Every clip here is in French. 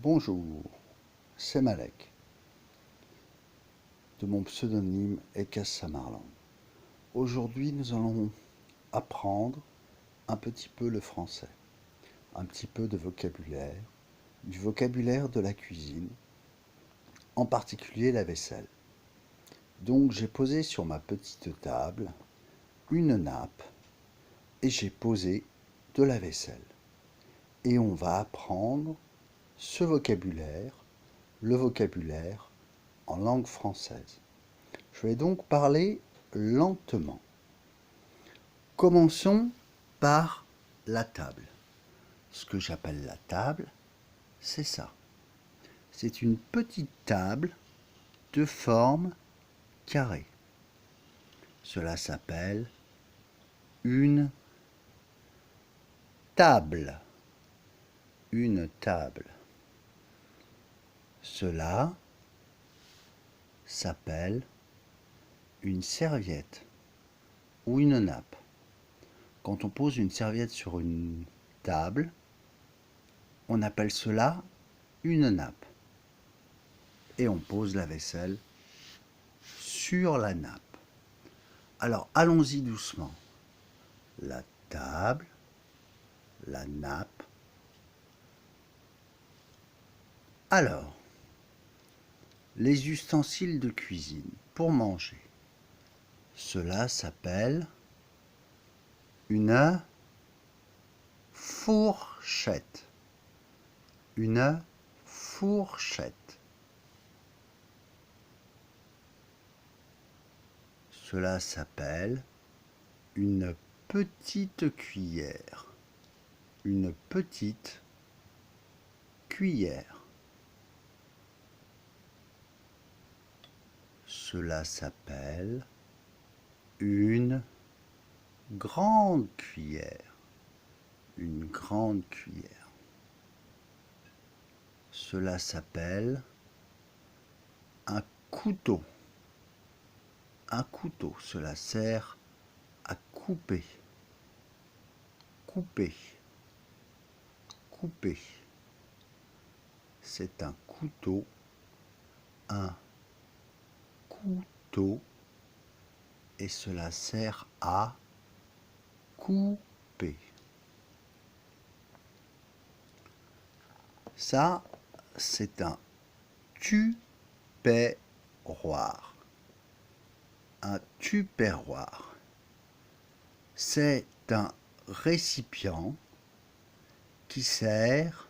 Bonjour, c'est Malek, de mon pseudonyme Ekas Samarlan. Aujourd'hui, nous allons apprendre un petit peu le français, un petit peu de vocabulaire, du vocabulaire de la cuisine, en particulier la vaisselle. Donc j'ai posé sur ma petite table une nappe et j'ai posé de la vaisselle. Et on va apprendre ce vocabulaire, le vocabulaire en langue française. Je vais donc parler lentement. Commençons par la table. Ce que j'appelle la table, c'est ça. C'est une petite table de forme carrée. Cela s'appelle une table. Une table. Cela s'appelle une serviette ou une nappe. Quand on pose une serviette sur une table, on appelle cela une nappe. Et on pose la vaisselle sur la nappe. Alors allons-y doucement. La table, la nappe. Alors, les ustensiles de cuisine pour manger. Cela s'appelle une fourchette. Une fourchette. Cela s'appelle une petite cuillère. Une petite cuillère. Cela s'appelle une grande cuillère. Une grande cuillère. Cela s'appelle un couteau. Un couteau, cela sert à couper. Couper. Couper. C'est un couteau. Un couteau. Et cela sert à couper. Ça, c'est un tupperware. Un tupperware. C'est un récipient qui sert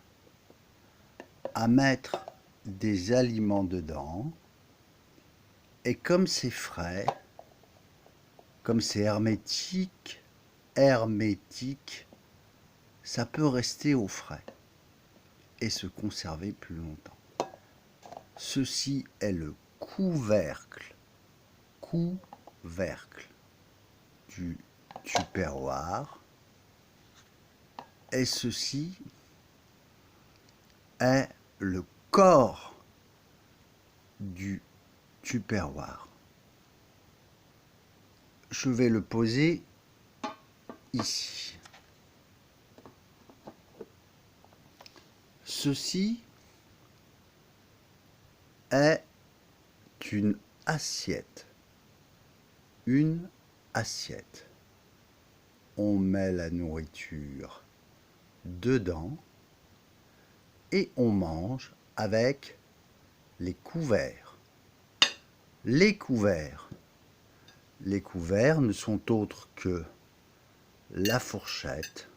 à mettre des aliments dedans. Et comme c'est frais, comme c'est hermétique, ça peut rester au frais et se conserver plus longtemps. Ceci est le couvercle du tupperware. Et ceci est le corps du tupperware. Je vais le poser ici. Ceci est une assiette. Une assiette. On met la nourriture dedans et on mange avec les couverts. Les couverts. Les couverts ne sont autres que la fourchette,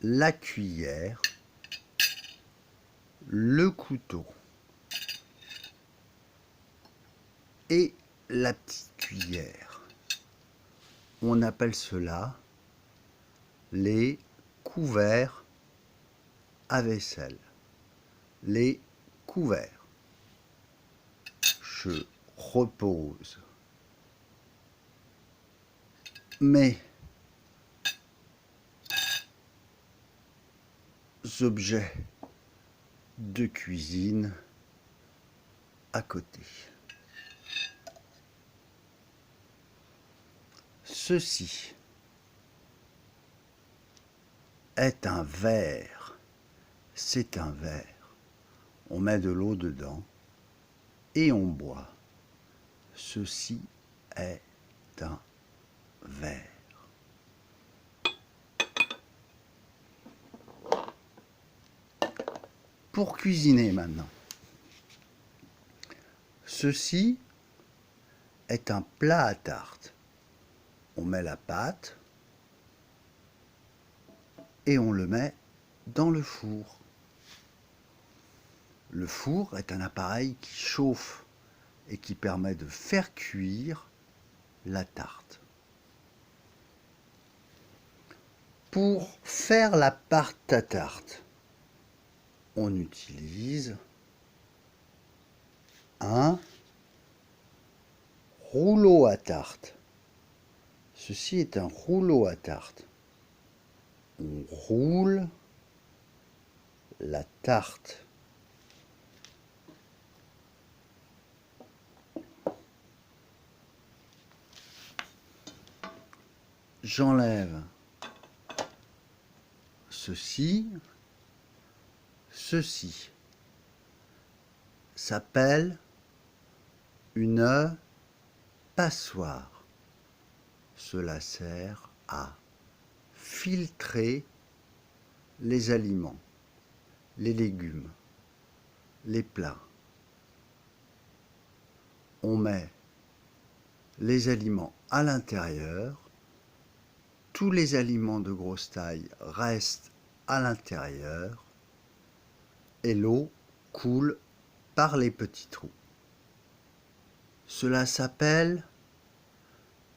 la cuillère, le couteau et la petite cuillère. On appelle cela les couverts à vaisselle. Les couverts. Je repose mes objets de cuisine à côté. Ceci est un verre. c'est un verre. On met de l'eau dedans et on boit. Ceci est un verre. Pour cuisiner maintenant. Ceci est un plat à tarte. On met la pâte et on le met dans le four. Le four est un appareil qui chauffe et qui permet de faire cuire la tarte. Pour faire la pâte à tarte, on utilise un rouleau à tarte. Ceci est un rouleau à tarte. On roule la tarte. J'enlève ceci. Ceci s'appelle une passoire. Cela sert à filtrer les aliments, les légumes, les plats. On met les aliments à l'intérieur. Tous les aliments de grosse taille restent à l'intérieur et l'eau coule par les petits trous. Cela s'appelle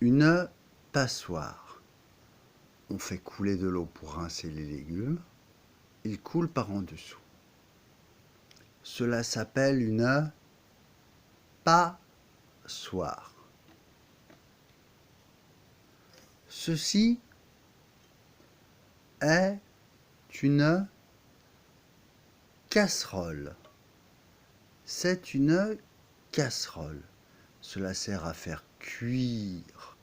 une passoire. On fait couler de l'eau pour rincer les légumes. Il coule par en dessous. Cela s'appelle une passoire. Ceci est une casserole. C'est une casserole. Cela sert à faire cuire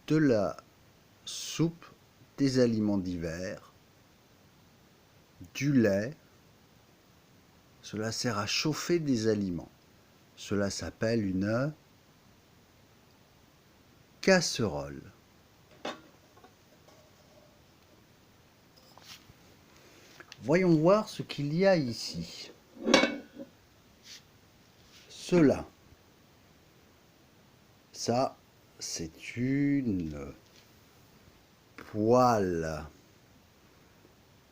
de la soupe, des aliments divers, du lait. Cela sert à chauffer des aliments. Cela s'appelle une casserole. Voyons voir ce qu'il y a ici. Cela, ça, c'est une poêle.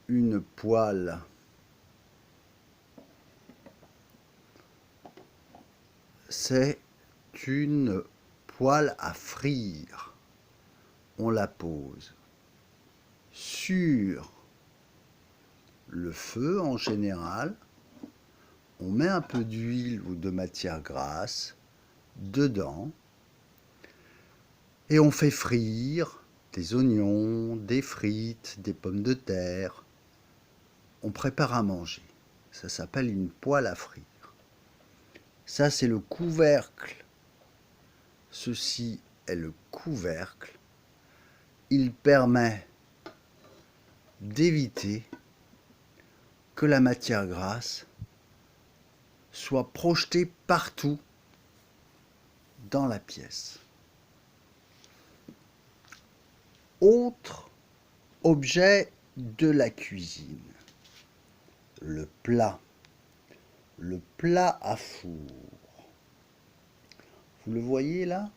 Une poêle. C'est une poêle à frire. On la pose sur le feu en général. On met un peu d'huile ou de matière grasse dedans et on fait frire des oignons, des frites, des pommes de terre. On prépare à manger. Ça s'appelle une poêle à frire. Ça, c'est le couvercle. Ceci est le couvercle. Il permet d'éviter que la matière grasse soit projetée partout dans la pièce. Autre objet de la cuisine, le plat. Le plat à four. Vous le voyez là?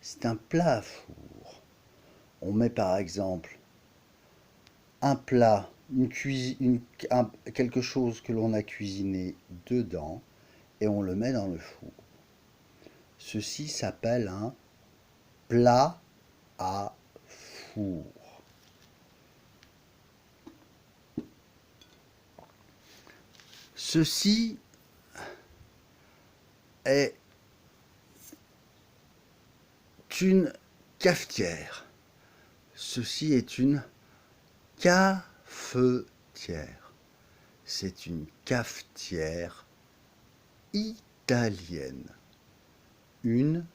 C'est un plat à four. On met par exemple un plat, quelque chose que l'on a cuisiné dedans et on le met dans le four. Ceci s'appelle un plat à four. Ceci est une cafetière. Ceci est une cafetière. C'est une cafetière italienne. Une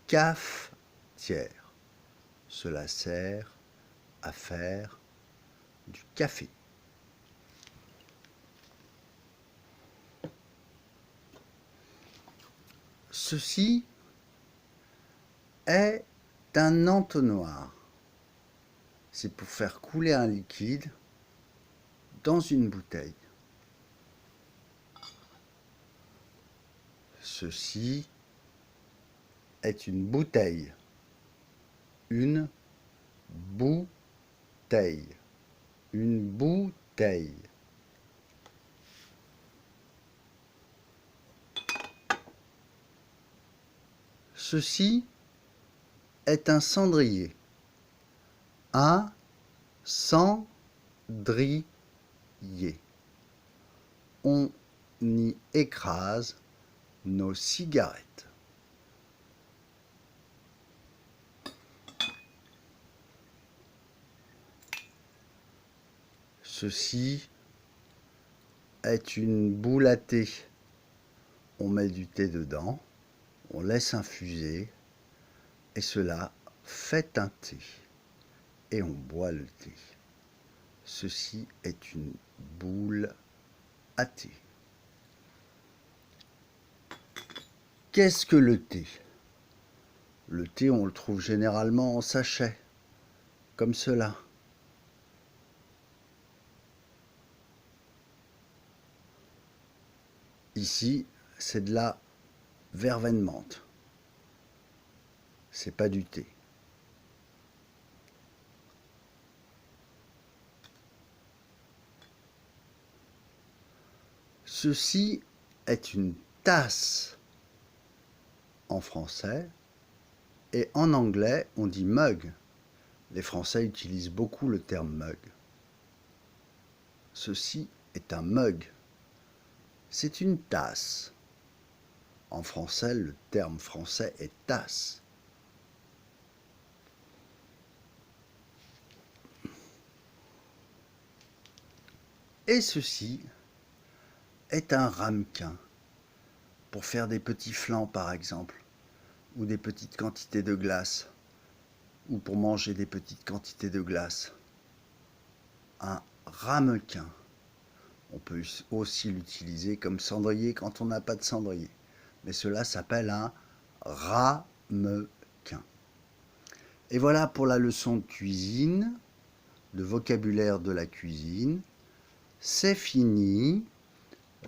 cafetière. Cela sert à faire du café. Ceci est un entonnoir. C'est pour faire couler un liquide dans une bouteille. Ceci est une bouteille. Une bouteille. Une bouteille. Ceci est un cendrier. Un cendrier. On y écrase nos cigarettes. Ceci est une boule à thé. On met du thé dedans, on laisse infuser et cela fait un thé. Et on boit le thé. Ceci est une boule à thé. Qu'est-ce que le thé? Le thé, on le trouve généralement en sachet, comme cela. Ici, c'est de la verveine menthe. C'est pas du thé. Ceci est une tasse en français et en anglais on dit mug. Les Français utilisent beaucoup le terme mug. Ceci est un mug. C'est une tasse. En français, le terme français est tasse. Et ceci est un ramequin pour faire des petits flans par exemple, ou des petites quantités de glace, ou pour manger des petites quantités de glace. Un ramequin. On peut aussi l'utiliser comme cendrier quand on n'a pas de cendrier. Mais cela s'appelle un ramequin. Et voilà pour la leçon de cuisine, de vocabulaire de la cuisine. C'est fini.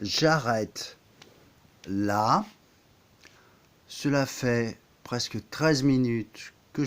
J'arrête là. Cela fait presque 13 minutes